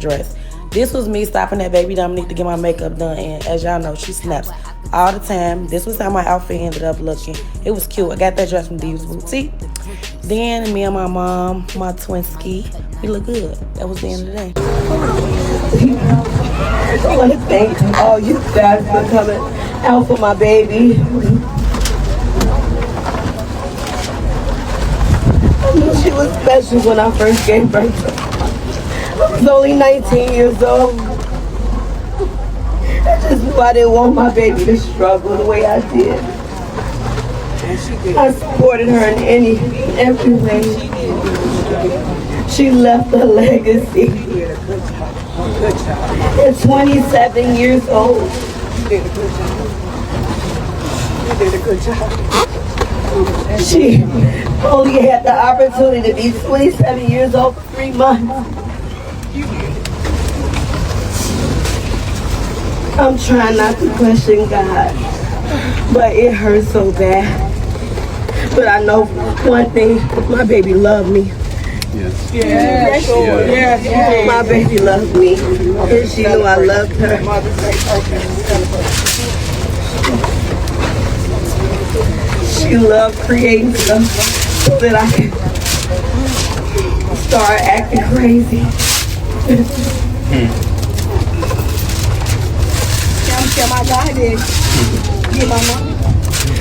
dress. This was me stopping at Baby Dominique to get my makeup done, and as y'all know, she snaps all the time. This was how my outfit ended up looking. It was cute. I got that dress from Divas Boutique. Then me and my mom, my twin ski, we look good. That was the end of the day. I want to thank all you guys for coming out for my baby. I knew she was special when I first gave birth to her. I was only 19 years old. I just knew I didn't want my baby to struggle the way I did. I supported her in every way. She left a legacy. At 27 years old. You did a good job. She only had the opportunity to be 27 years old for 3 months. I'm trying not to question God, but it hurts so bad. But I know one thing, my baby loved me. Yes. Yeah, sure. Yeah. My baby loved me, and she knew I loved her. She loved creating stuff so that I could start acting crazy. My God did. Get my mom.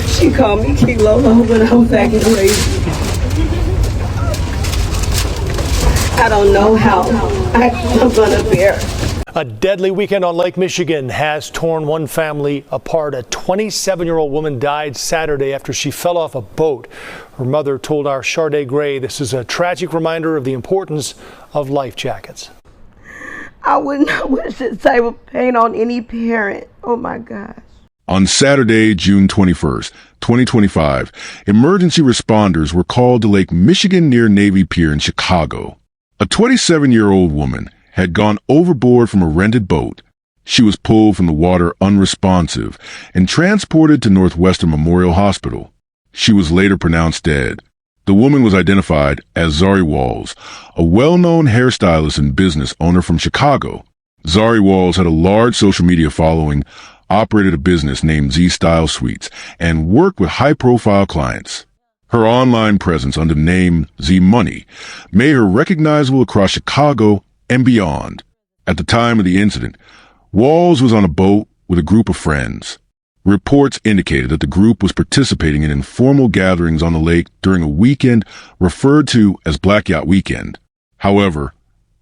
She called me King Lolo when I was acting crazy. I don't know how I'm gonna bear. A deadly weekend on Lake Michigan has torn one family apart. A 27-year-old woman died Saturday after she fell off a boat. Her mother told our Sade Gray this is a tragic reminder of the importance of life jackets. I would not wish this type of pain on any parent. Oh my gosh. On Saturday, June 21st, 2025, emergency responders were called to Lake Michigan near Navy Pier in Chicago. A 27-year-old woman had gone overboard from a rented boat. She was pulled from the water unresponsive and transported to Northwestern Memorial Hospital. She was later pronounced dead. The woman was identified as Zaryi, a well-known hairstylist and business owner from Chicago. Zaryi had a large social media following, operated a business named Z Style Suites, and worked with high-profile clients. Her online presence under the name Z Money made her recognizable across Chicago and beyond. At the time of the incident, Walls was on a boat with a group of friends. Reports indicated that the group was participating in informal gatherings on the lake during a weekend referred to as Black Yacht Weekend. However,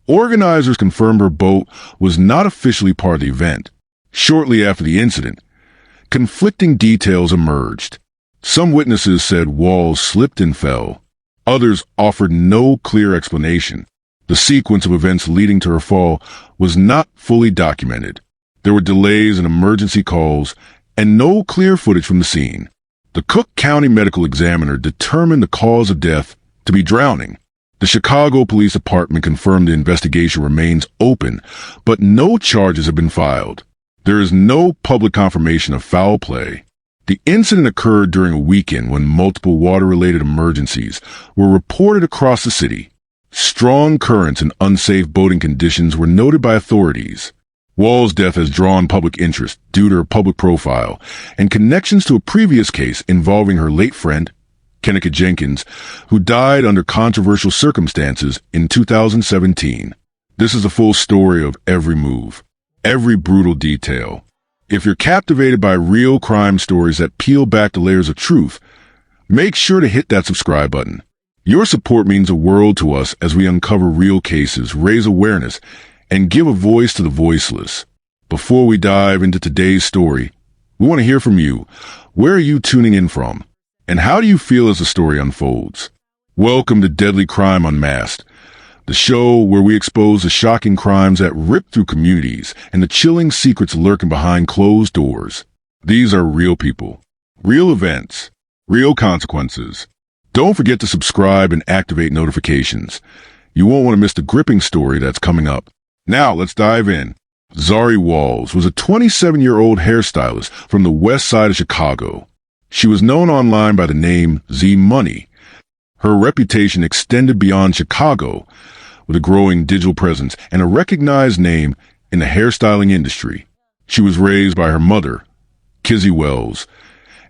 organizers confirmed her boat was not officially part of the event. Shortly after the incident, conflicting details emerged. Some witnesses said Walls slipped and fell. Others offered no clear explanation. The sequence of events leading to her fall was not fully documented. There were delays in emergency calls and no clear footage from the scene. The Cook County Medical Examiner determined the cause of death to be drowning. The Chicago Police Department confirmed the investigation remains open, but no charges have been filed. There is no public confirmation of foul play. The incident occurred during a weekend when multiple water-related emergencies were reported across the city. Strong currents and unsafe boating conditions were noted by authorities. Wall's death has drawn public interest due to her public profile and connections to a previous case involving her late friend, Kenneka Jenkins, who died under controversial circumstances in 2017. This is a full story of every move, every brutal detail. If you're captivated by real crime stories that peel back the layers of truth, make sure to hit that subscribe button. Your support means the world to us as we uncover real cases, raise awareness, and give a voice to the voiceless. Before we dive into today's story, we want to hear from you. Where are you tuning in from? And how do you feel as the story unfolds? Welcome to Deadly Crime Unmasked, the show where we expose the shocking crimes that rip through communities and the chilling secrets lurking behind closed doors. These are real people, real events, real consequences. Don't forget to subscribe and activate notifications. You won't want to miss the gripping story that's coming up. Now, let's dive in. Zahrie Walls was a 27-year-old hairstylist from the west side of Chicago. She was known online by the name Z Money. Her reputation extended beyond Chicago, with a growing digital presence and a recognized name in the hairstyling industry. She was raised by her mother, Kizzy Wells,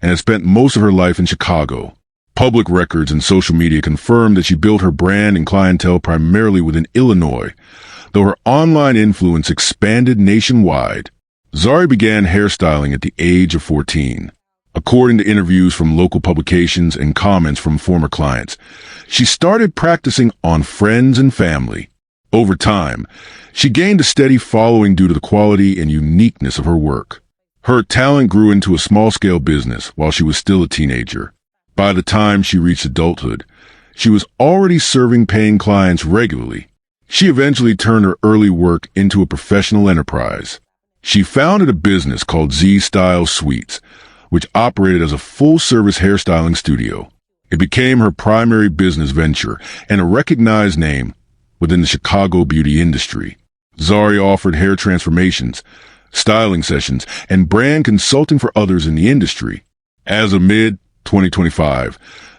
and has spent most of her life in Chicago. Public records and social media confirm that she built her brand and clientele primarily within Illinois, though her online influence expanded nationwide. Zaryi began hairstyling at the age of 14. According to interviews from local publications and comments from former clients, she started practicing on friends and family. Over time, she gained a steady following due to the quality and uniqueness of her work. Her talent grew into a small-scale business while she was still a teenager. By the time she reached adulthood, she was already serving paying clients regularly. She eventually turned her early work into a professional enterprise. She founded a business called Z-Style Suites, which operated as a full-service hairstyling studio. It became her primary business venture and a recognized name within the Chicago beauty industry. Zaryi offered hair transformations, styling sessions, and brand consulting for others in the industry. As of mid-2025,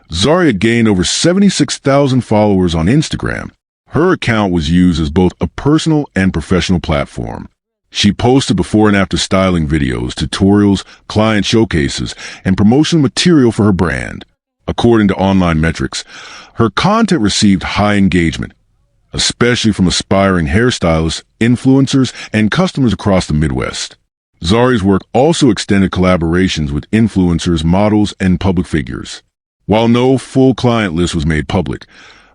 Zaryi had gained over 76,000 followers on Instagram. Her account was used as both a personal and professional platform. She posted before and after styling videos, tutorials, client showcases, and promotional material for her brand. According to online metrics, her content received high engagement, especially from aspiring hairstylists, influencers, and customers across the Midwest. Zaryi's work also extended collaborations with influencers, models, and public figures. While no full client list was made public,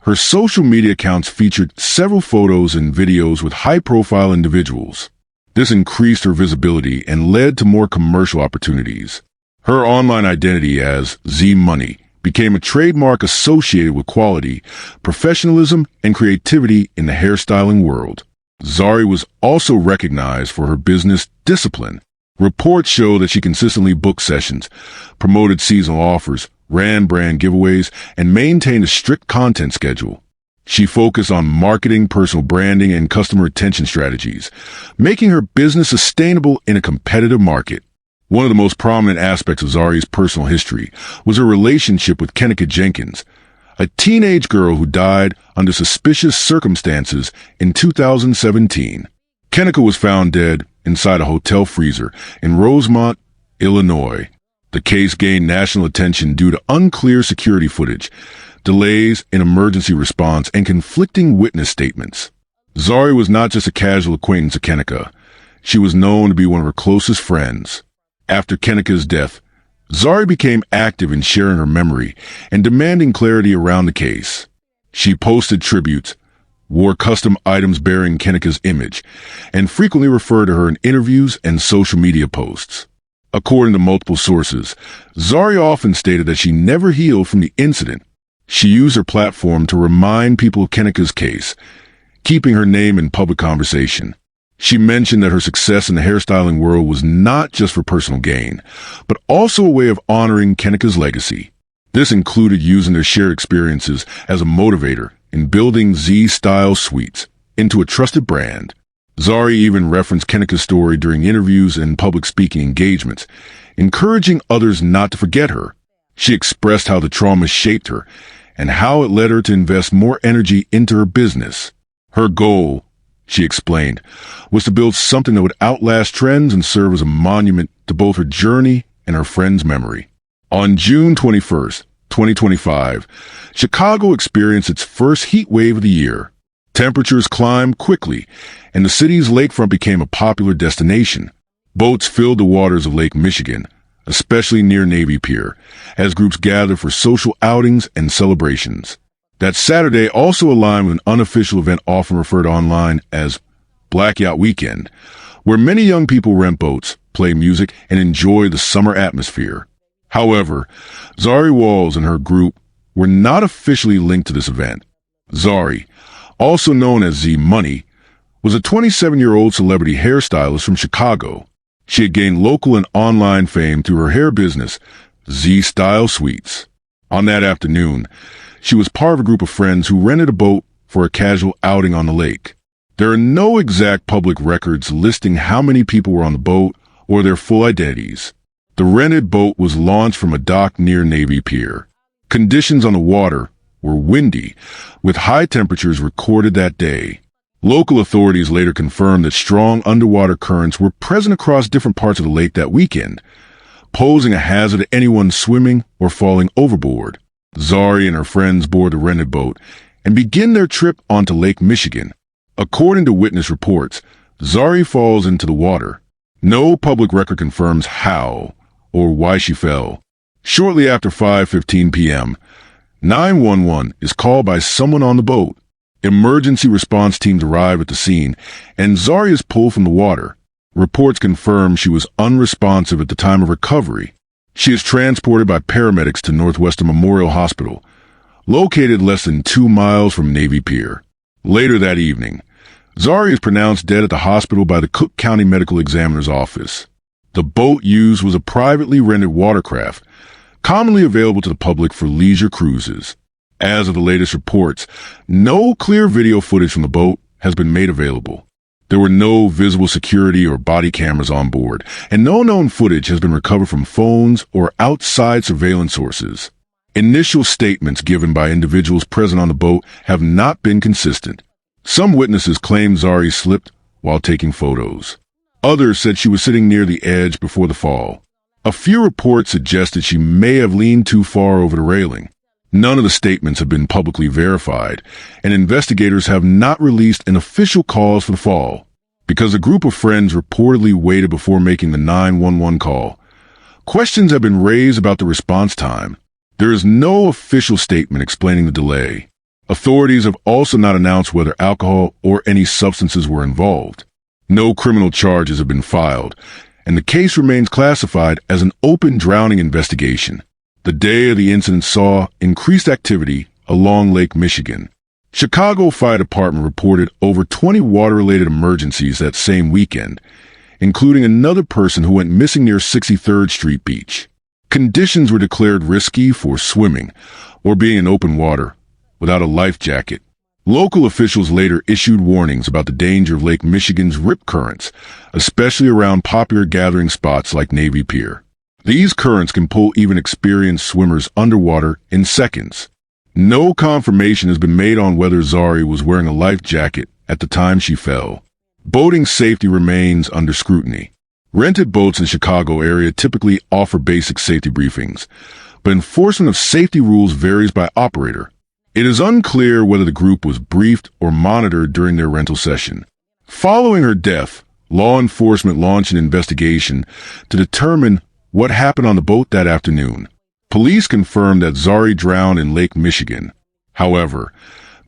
her social media accounts featured several photos and videos with high-profile individuals. This increased her visibility and led to more commercial opportunities. Her online identity as Z Money became a trademark associated with quality, professionalism, and creativity in the hairstyling world. Zaryi was also recognized for her business discipline. Reports show that she consistently booked sessions, promoted seasonal offers, ran brand giveaways, and maintained a strict content schedule. She focused on marketing, personal branding, and customer retention strategies, making her business sustainable in a competitive market. One of the most prominent aspects of Zaryi's personal history was her relationship with Kennica Jenkins, a teenage girl who died under suspicious circumstances in 2017. Kennica was found dead inside a hotel freezer in Rosemont, Illinois. The case gained national attention due to unclear security footage, delays in emergency response, and conflicting witness statements. Zaryi was not just a casual acquaintance of Kennica. She was known to be one of her closest friends. After Kennica's death, Zaryi became active in sharing her memory and demanding clarity around the case. She posted tributes, wore custom items bearing Kennica's image, and frequently referred to her in interviews and social media posts. According to multiple sources, Zaryi often stated that she never healed from the incident. She used her platform to remind people of Kennica's case, keeping her name in public conversation. She mentioned that her success in the hairstyling world was not just for personal gain, but also a way of honoring Kennica's legacy. This included using their shared experiences as a motivator in building Z-Style Suites into a trusted brand. Zaryi even referenced Kennica's story during interviews and public speaking engagements, encouraging others not to forget her. She expressed how the trauma shaped her and how it led her to invest more energy into her business. Her goal, she explained, was to build something that would outlast trends and serve as a monument to both her journey and her friend's memory. On June 21st, 2025, Chicago experienced its first heat wave of the year. Temperatures climbed quickly, and the city's lakefront became a popular destination. Boats filled the waters of Lake Michigan, especially near Navy Pier, as groups gathered for social outings and celebrations. That Saturday also aligned with an unofficial event often referred to online as Black Yacht Weekend, where many young people rent boats, play music, and enjoy the summer atmosphere. However, Zahrie Walls and her group were not officially linked to this event. Zaryi, also known as Z Money, was a 27-year-old celebrity hairstylist from Chicago. She had gained local and online fame through her hair business, Z-Style Suites. On that afternoon, she was part of a group of friends who rented a boat for a casual outing on the lake. There are no exact public records listing how many people were on the boat or their full identities. The rented boat was launched from a dock near Navy Pier. Conditions on the water were windy, with high temperatures recorded that day. Local authorities later confirmed that strong underwater currents were present across different parts of the lake that weekend, posing a hazard to anyone swimming or falling overboard. Zahrie and her friends board the rented boat and begin their trip onto Lake Michigan. According to witness reports, Zaryi falls into the water. No public record confirms how or why she fell. Shortly after 5:15 p.m., 911 is called by someone on the boat. Emergency response teams arrive at the scene, and Zaryi is pulled from the water. Reports confirm she was unresponsive at the time of recovery. She is transported by paramedics to Northwestern Memorial Hospital, located less than 2 miles from Navy Pier. Later that evening, Zaryi is pronounced dead at the hospital by the Cook County Medical Examiner's office. The boat used was a privately rented watercraft, commonly available to the public for leisure cruises. As of the latest reports, no clear video footage from the boat has been made available. There were no visible security or body cameras on board, and no known footage has been recovered from phones or outside surveillance sources. Initial statements given by individuals present on the boat have not been consistent. Some witnesses claimed Zaryi slipped while taking photos. Others said she was sitting near the edge before the fall. A few reports suggested she may have leaned too far over the railing. None of the statements have been publicly verified, and investigators have not released an official cause for the fall. Because a group of friends reportedly waited before making the 911 call, questions have been raised about the response time. There is no official statement explaining the delay. Authorities have also not announced whether alcohol or any substances were involved. No criminal charges have been filed, and the case remains classified as an open drowning investigation. The day of the incident saw increased activity along Lake Michigan. Chicago Fire Department reported over 20 water-related emergencies that same weekend, including another person who went missing near 63rd Street Beach. Conditions were declared risky for swimming or being in open water without a life jacket. Local officials later issued warnings about the danger of Lake Michigan's rip currents, especially around popular gathering spots like Navy Pier. These currents can pull even experienced swimmers underwater in seconds. No confirmation has been made on whether Zaryi was wearing a life jacket at the time she fell. Boating safety remains under scrutiny. Rented boats in the Chicago area typically offer basic safety briefings, but enforcement of safety rules varies by operator. It is unclear whether the group was briefed or monitored during their rental session. Following her death, law enforcement launched an investigation to determine what happened on the boat that afternoon. Police confirmed that Zaryi drowned in Lake Michigan. However,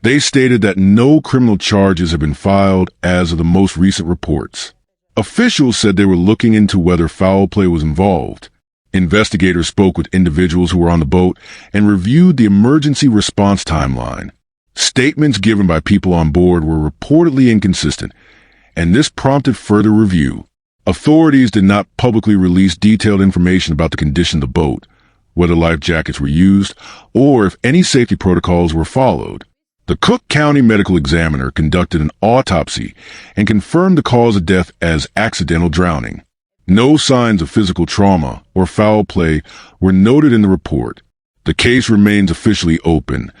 they stated that no criminal charges have been filed as of the most recent reports. Officials said they were looking into whether foul play was involved. Investigators spoke with individuals who were on the boat and reviewed the emergency response timeline. Statements given by people on board were reportedly inconsistent, and this prompted further review. Authorities did not publicly release detailed information about the condition of the boat, whether life jackets were used, or if any safety protocols were followed. The Cook County Medical Examiner conducted an autopsy and confirmed the cause of death as accidental drowning. No signs of physical trauma or foul play were noted in the report. The case remains officially open,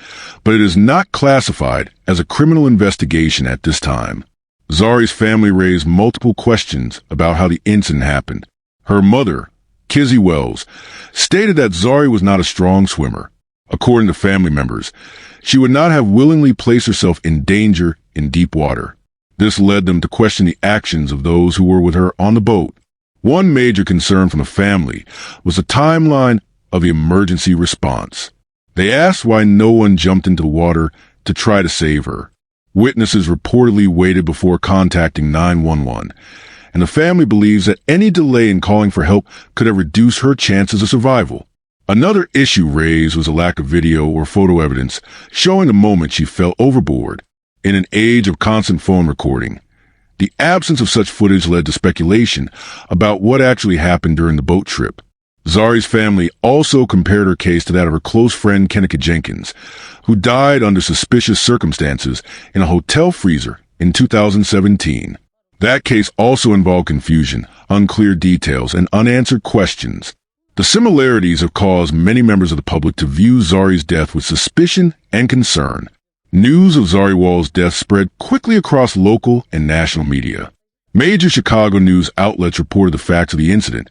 but it is not classified as a criminal investigation at this time. Zaryi's family raised multiple questions about how the incident happened. Her mother, Kizzy Wells, stated that Zaryi was not a strong swimmer. According to family members, she would not have willingly placed herself in danger in deep water. This led them to question the actions of those who were with her on the boat. One major concern from the family was the timeline of the emergency response. They asked why no one jumped into the water to try to save her. Witnesses reportedly waited before contacting 911, and the family believes that any delay in calling for help could have reduced her chances of survival. Another issue raised was a lack of video or photo evidence showing the moment she fell overboard. In an age of constant phone recording, the absence of such footage led to speculation about what actually happened during the boat trip. Zaryi's family also compared her case to that of her close friend Kenneka Jenkins, who died under suspicious circumstances in a hotel freezer in 2017. That case also involved confusion, unclear details, and unanswered questions. The similarities have caused many members of the public to view Zahrie's death with suspicion and concern. News of Zaryi's death spread quickly across local and national media. Major Chicago news outlets reported the facts of the incident,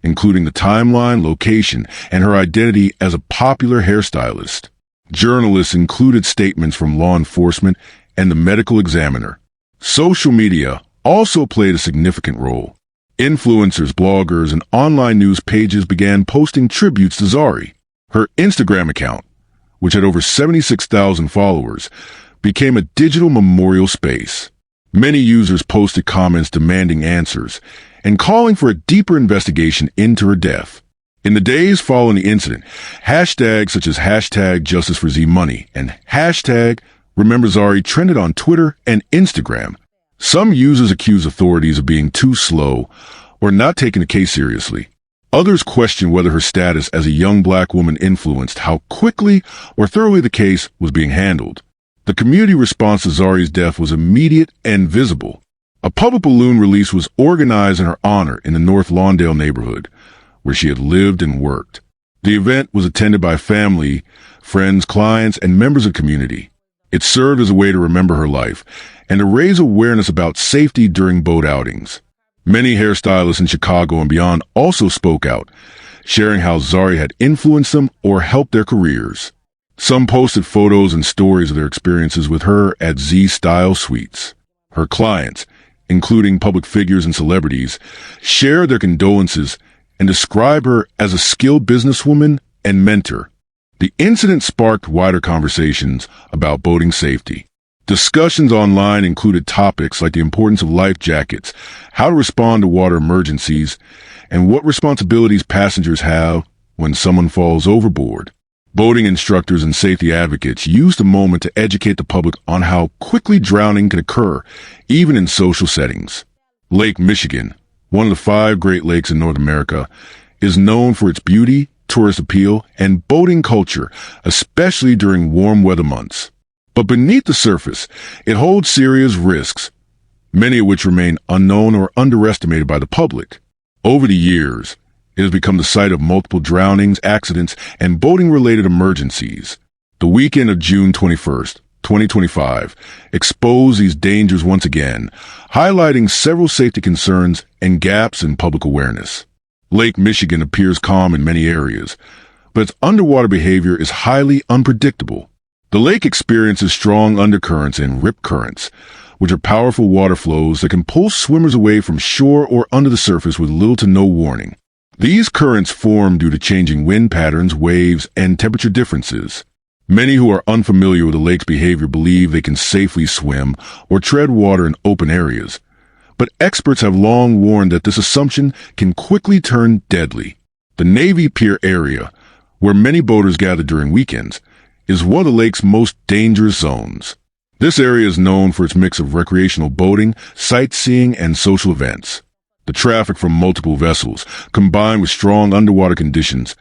including the timeline, location, and her identity as a popular hairstylist. Journalists included statements from law enforcement and the medical examiner. Social media also played a significant role. Influencers, bloggers, and online news pages began posting tributes to Zahrie. Her Instagram account, which had over 76,000 followers, became a digital memorial space. Many users posted comments demanding answers and calling for a deeper investigation into her death. In the days following the incident, hashtags such as hashtag Justice for Z Money and hashtag Remember Zahrie trended on Twitter and Instagram. Some users accused authorities of being too slow or not taking the case seriously. Others questioned whether her status as a young black woman influenced how quickly or thoroughly the case was being handled. The community response to Zahrie's death was immediate and visible. A public balloon release was organized in her honor in the North Lawndale neighborhood, where she had lived and worked. The event was attended by family, friends, clients, and members of the community. It served as a way to remember her life and to raise awareness about safety during boat outings. Many hairstylists in Chicago and beyond also spoke out, sharing how Zahrie had influenced them or helped their careers. Some posted photos and stories of their experiences with her at Z-Style Suites. Her clients, including public figures and celebrities, shared their condolences and described her as a skilled businesswoman and mentor. The incident sparked wider conversations about boating safety. Discussions online included topics like the importance of life jackets, how to respond to water emergencies, and what responsibilities passengers have when someone falls overboard. Boating instructors and safety advocates used the moment to educate the public on how quickly drowning can occur, even in social settings. Lake Michigan, one of the 5 Great Lakes in North America, is known for its beauty, tourist appeal, and boating culture, especially during warm weather months. But beneath the surface, it holds serious risks, many of which remain unknown or underestimated by the public. Over the years, it has become the site of multiple drownings, accidents, and boating-related emergencies. The weekend of June 21st, 2025, exposed these dangers once again, highlighting several safety concerns and gaps in public awareness. Lake Michigan appears calm in many areas, but its underwater behavior is highly unpredictable. The lake experiences strong undercurrents and rip currents, which are powerful water flows that can pull swimmers away from shore or under the surface with little to no warning. These currents form due to changing wind patterns, waves, and temperature differences. Many who are unfamiliar with the lake's behavior believe they can safely swim or tread water in open areas. But experts have long warned that this assumption can quickly turn deadly. The Navy Pier area, where many boaters gather during weekends, is one of the lake's most dangerous zones. This area is known for its mix of recreational boating, sightseeing, and social events. The traffic from multiple vessels, combined with strong underwater conditions,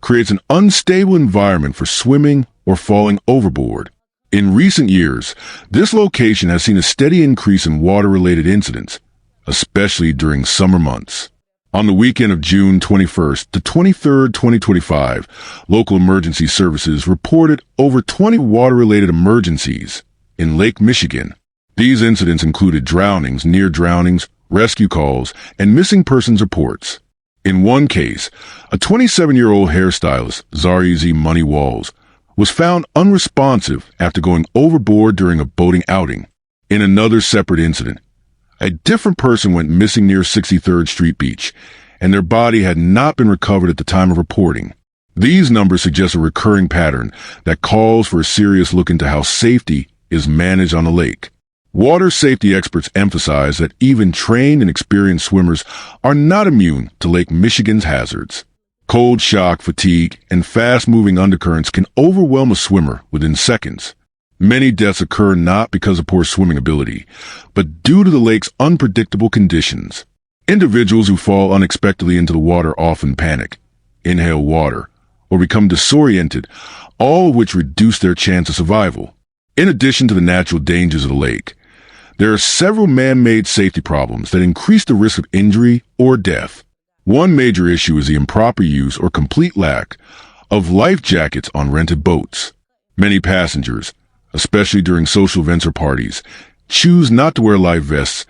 creates an unstable environment for swimming or falling overboard. In recent years, this location has seen a steady increase in water-related incidents, especially during summer months. On the weekend of June 21st to 23rd, 2025, local emergency services reported over 20 water-related emergencies in Lake Michigan. These incidents included drownings, near drownings, rescue calls, and missing persons reports. In one case, a 27-year-old hairstylist, Zaryi Z Money Walls, was found unresponsive after going overboard during a boating outing. In another separate incident, a different person went missing near 63rd Street Beach, and their body had not been recovered at the time of reporting. These numbers suggest a recurring pattern that calls for a serious look into how safety is managed on the lake. Water safety experts emphasize that even trained and experienced swimmers are not immune to Lake Michigan's hazards. Cold shock, fatigue, and fast-moving undercurrents can overwhelm a swimmer within seconds. Many deaths occur not because of poor swimming ability, but due to the lake's unpredictable conditions. Individuals who fall unexpectedly into the water often panic, inhale water, or become disoriented, all of which reduce their chance of survival. In addition to the natural dangers of the lake, there are several man-made safety problems that increase the risk of injury or death. One major issue is the improper use or complete lack of life jackets on rented boats. Many passengers, especially during social events or parties, choose not to wear life vests,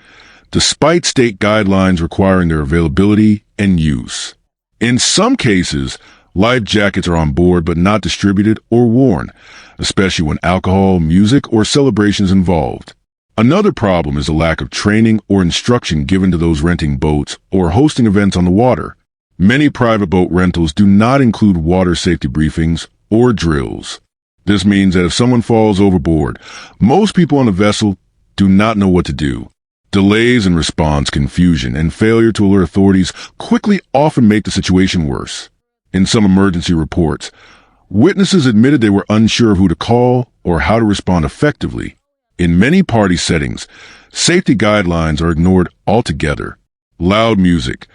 despite state guidelines requiring their availability and use. In some cases, life jackets are on board but not distributed or worn, especially when alcohol, music, or celebrations involved. Another problem is the lack of training or instruction given to those renting boats or hosting events on the water. Many private boat rentals do not include water safety briefings or drills. This means that if someone falls overboard, most people on the vessel do not know what to do. Delays in response, confusion, and failure to alert authorities quickly often make the situation worse. In some emergency reports, witnesses admitted they were unsure of who to call or how to respond effectively. In many party settings, safety guidelines are ignored altogether. Loud music,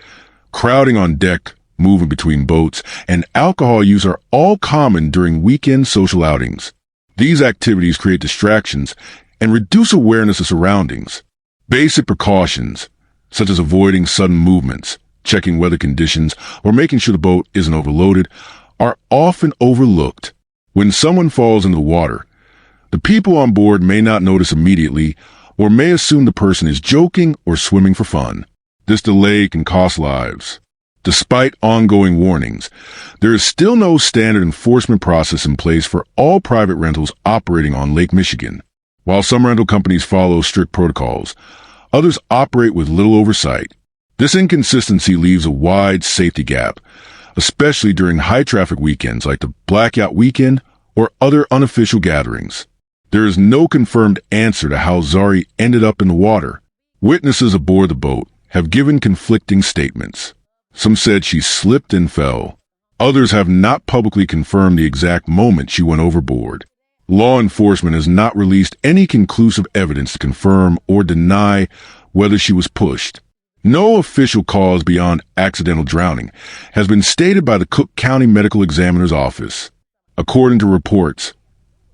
crowding on deck, moving between boats, and alcohol use are all common during weekend social outings. These activities create distractions and reduce awareness of surroundings. Basic precautions, such as avoiding sudden movements, checking weather conditions, or making sure the boat isn't overloaded, are often overlooked. When someone falls into the water, the people on board may not notice immediately or may assume the person is joking or swimming for fun. This delay can cost lives. Despite ongoing warnings, there is still no standard enforcement process in place for all private rentals operating on Lake Michigan. While some rental companies follow strict protocols, others operate with little oversight. This inconsistency leaves a wide safety gap, especially during high-traffic weekends like the Blackout Weekend or other unofficial gatherings. There is no confirmed answer to how Zaryi ended up in the water. Witnesses aboard the boat have given conflicting statements. Some said she slipped and fell. Others have not publicly confirmed the exact moment she went overboard. Law enforcement has not released any conclusive evidence to confirm or deny whether she was pushed. No official cause beyond accidental drowning has been stated by the Cook County Medical Examiner's Office. According to reports,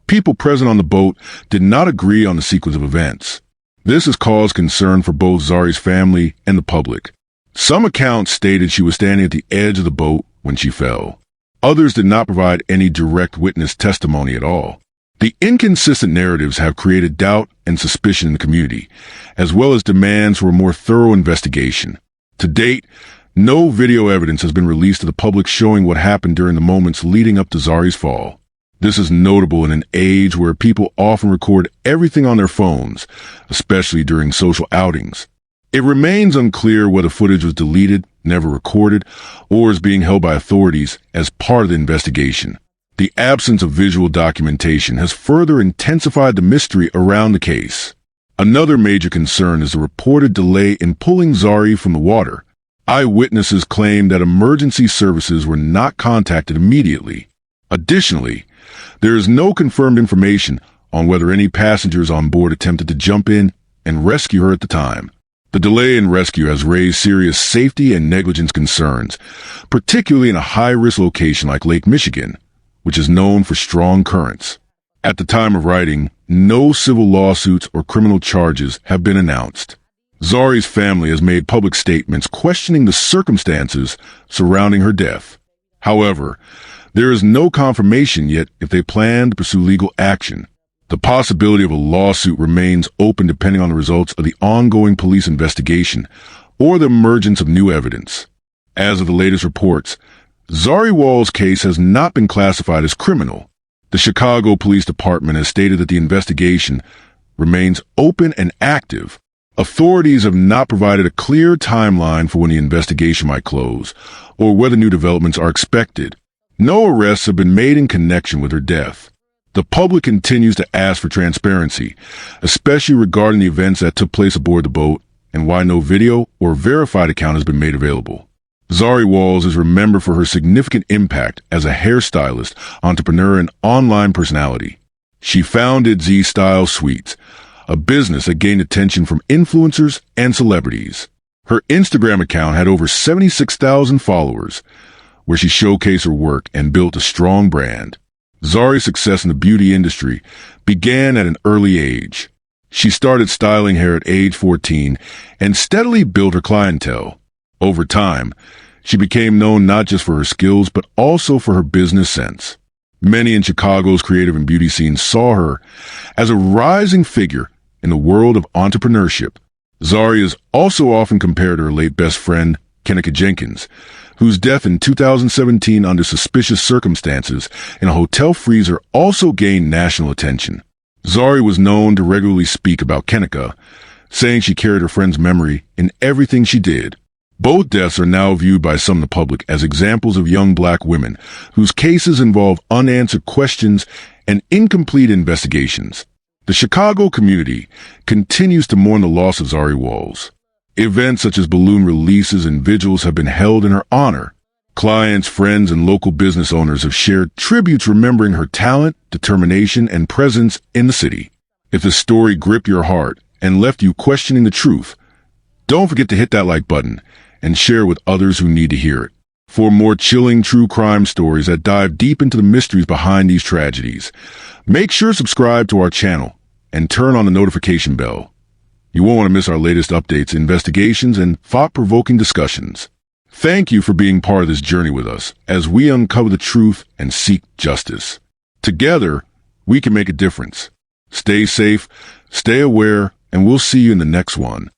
people present on the boat did not agree on the sequence of events. This has caused concern for both Zaryi's family and the public. Some accounts stated she was standing at the edge of the boat when she fell. Others did not provide any direct witness testimony at all. The inconsistent narratives have created doubt and suspicion in the community, as well as demands for a more thorough investigation. To date, no video evidence has been released to the public showing what happened during the moments leading up to Zaryi's fall. This is notable in an age where people often record everything on their phones, especially during social outings. It remains unclear whether footage was deleted, never recorded, or is being held by authorities as part of the investigation. The absence of visual documentation has further intensified the mystery around the case. Another major concern is the reported delay in pulling Zaryi from the water. Eyewitnesses claim that emergency services were not contacted immediately. Additionally, there is no confirmed information on whether any passengers on board attempted to jump in and rescue her at the time. The delay in rescue has raised serious safety and negligence concerns, particularly in a high-risk location like Lake Michigan, which is known for strong currents. At the time of writing, no civil lawsuits or criminal charges have been announced. Zaryi's family has made public statements questioning the circumstances surrounding her death. However, there is no confirmation yet if they plan to pursue legal action. The possibility of a lawsuit remains open depending on the results of the ongoing police investigation or the emergence of new evidence. As of the latest reports, Zaryi Wall's case has not been classified as criminal. The Chicago Police Department has stated that the investigation remains open and active. Authorities have not provided a clear timeline for when the investigation might close or whether new developments are expected. No arrests have been made in connection with her death. The public continues to ask for transparency, especially regarding the events that took place aboard the boat and why no video or verified account has been made available. Zahrie Walls is remembered for her significant impact as a hairstylist, entrepreneur, and online personality. She founded Z-Style Suites, a business that gained attention from influencers and celebrities. Her Instagram account had over 76,000 followers, where she showcased her work and built a strong brand. Zaryi's success in the beauty industry began at an early age. She started styling hair at age 14 and steadily built her clientele. Over time, She became known not just for her skills, but also for her business sense. Many in Chicago's creative and beauty scene saw her as a rising figure in the world of entrepreneurship. Zaryi is also often compared to her late best friend, Kenneka Jenkins, whose death in 2017 under suspicious circumstances in a hotel freezer also gained national attention. Zaryi was known to regularly speak about Kenneka, saying she carried her friend's memory in everything she did. Both deaths are now viewed by some in the public as examples of young black women whose cases involve unanswered questions and incomplete investigations. The Chicago community continues to mourn the loss of Zaryi Walls. Events such as balloon releases and vigils have been held in her honor. Clients, friends, and local business owners have shared tributes remembering her talent, determination, and presence in the city. If the story gripped your heart and left you questioning the truth, don't forget to hit that like button and share with others who need to hear it. For more chilling true crime stories that dive deep into the mysteries behind these tragedies, make sure to subscribe to our channel and turn on the notification bell. You won't want to miss our latest updates, investigations, and thought-provoking discussions. Thank you for being part of this journey with us as we uncover the truth and seek justice. Together, we can make a difference. Stay safe, stay aware, and we'll see you in the next one.